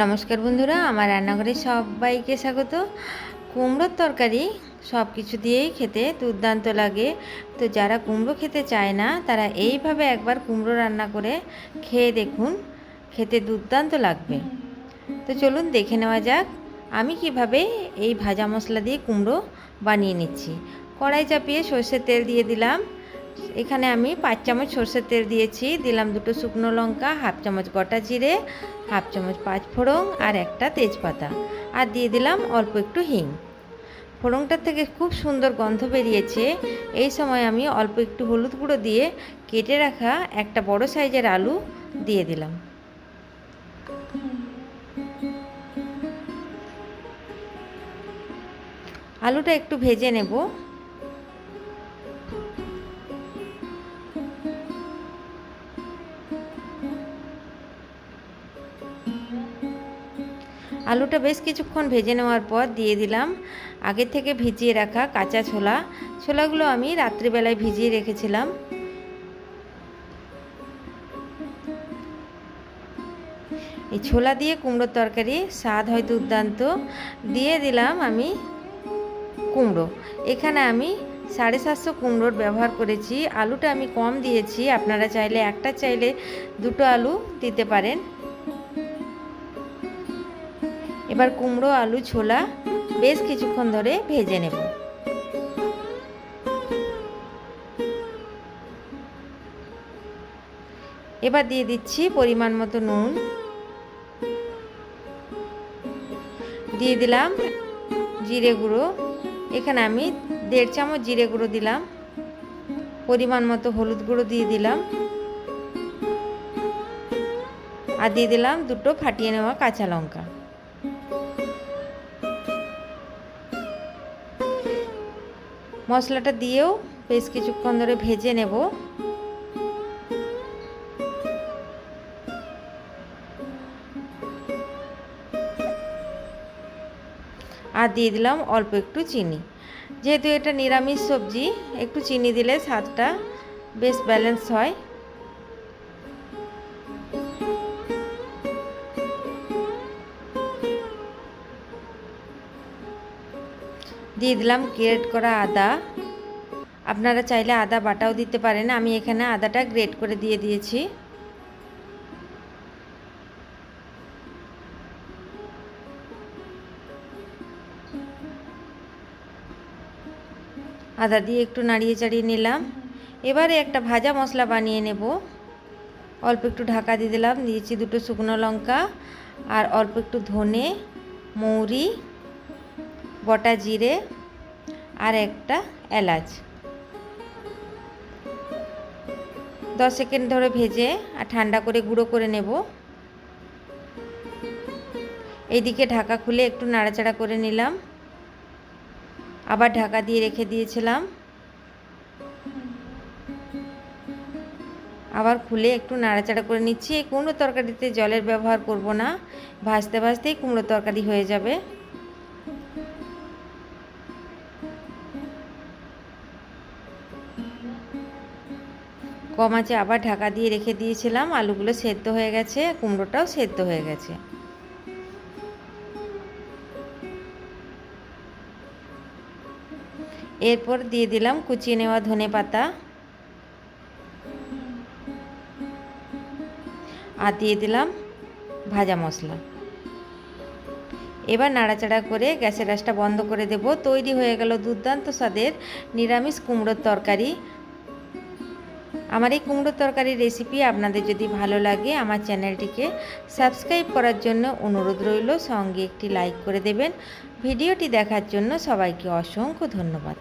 নমস্কার বন্ধুরা, আমার রান্নাঘরে সবাইকে স্বাগত। কুমড়োর তরকারি সব কিছু দিয়েই খেতে দুর্দান্ত লাগে। তো যারা কুমড়ো খেতে চায় না তারা এইভাবে একবার কুমড়ো রান্না করে খেয়ে দেখুন, খেতে দুর্দান্ত লাগবে। তো চলুন দেখে নেওয়া যাক আমি কিভাবে এই ভাজা মশলা দিয়ে কুমড়ো বানিয়ে নিচ্ছি। কড়াই চাপিয়ে সর্ষের তেল দিয়ে দিলাম। এখানে আমি 5 চামচ সর্ষের তেল দিয়েছি। দিলাম 2 শুকনো লঙ্কা, হাফ চামচ গোটা জিরে, হাফ চামচ 5 ফোড়ন আর একটা তেজপাতা, আর দিয়ে দিলাম অল্প একটু হিং। ফোড়নটার থেকে খুব সুন্দর গন্ধ বেরিয়েছে। এই সময় আমি অল্প একটু হলুদ গুঁড়ো দিয়ে কেটে রাখা একটা বড় সাইজের আলু দিয়ে দিলাম। আলুটা একটু ভেজে নেব। আলুটা বেশ কিছুক্ষণ ভেজে নেওয়ার পর দিয়ে দিলাম আগে থেকে ভিজিয়ে রাখা কাঁচা ছোলা। ছোলাগুলো আমি রাত্রিবেলায় ভিজিয়ে রেখেছিলাম। এই ছোলা দিয়ে কুমড়োর তরকারি স্বাদ হয় দুর্দান্ত। দিয়ে দিলাম আমি কুমড়ো। এখানে আমি 750 কুমড়োর ব্যবহার করেছি। আলুটা আমি কম দিয়েছি, আপনারা চাইলে একটা চাইলে 2টো আলু দিতে পারেন। এবার কুমড়ো, আলু, ছোলা বেশ কিছুক্ষণ ধরে ভেজে নেব। এবার দিয়ে দিচ্ছি পরিমাণ মতো নুন, দিয়ে দিলাম জিরে গুঁড়ো। এখানে আমি 1.5 চামচ জিরে গুঁড়ো দিলাম। পরিমাণ মতো হলুদ গুঁড়ো দিয়ে দিলাম, আর দিয়ে দিলাম 2টো ফাটিয়ে নেওয়া কাঁচা লঙ্কা। মশলাটা দিয়েও বেশ কিছুক্ষণ ধরে ভেজে নেব। আর দিয়ে দিলাম অল্প একটু চিনি। যেহেতু এটা নিরামিষ সবজি, একটু চিনি দিলে স্বাদটা বেশ ব্যালেন্স হয়। দিয়ে দিলাম গ্রেট করা আদা। আপনারা চাইলে আদা বাটাও দিতে পারেন, আমি এখানে আদাটা গ্রেট করে দিয়ে দিয়েছি। আদা দিয়ে একটু নাড়িয়ে চাড়িয়ে নিলাম। এবারে একটা ভাজা মশলা বানিয়ে নেব। অল্প একটু ঢাকা দিয়ে দিলাম, দিয়েছি 2টো শুকনো লঙ্কা আর অল্প একটু ধনে, মৌরি, গোটা জিরে আর একটা এলাচ। 10 সেকেন্ড ধরে ভেজে আর ঠান্ডা করে গুঁড়ো করে নেব। এইদিকে ঢাকা খুলে একটু নাড়াচাড়া করে নিলাম, আবার ঢাকা দিয়ে রেখে দিয়েছিলাম। আবার খুলে একটু নাড়াচাড়া করে নিচ্ছি। এই কুমড়ো তরকারিতে জলের ব্যবহার করব না, ভাজতে ভাজতেই কুমড়ো তরকারি হয়ে যাবে। কম আঁচে আবার ঢাকা দিয়ে রেখে দিয়েছিলাম। আলুগুলো সেদ্ধ হয়ে গেছে, কুমড়োটাও সেদ্ধ হয়ে গেছে। এরপর দিয়ে দিলাম কুচিয়ে নেওয়া ধনে পাতা, আর দিয়ে দিলাম ভাজা মশলা। এবার নাড়াচাড়া করে গ্যাসের আঁচটা বন্ধ করে দেব। তৈরি হয়ে গেল দুর্দান্ত স্বাদের নিরামিষ কুমড়োর তরকারি। আমার এই কুমড়োর তরকারির রেসিপি আপনাদের যদি ভালো লাগে আমার চ্যানেলটিকে সাবস্ক্রাইব করার জন্য অনুরোধ রইল, সঙ্গে একটি লাইক করে দেবেন। ভিডিওটি দেখার জন্য সবাইকে অসংখ্য ধন্যবাদ।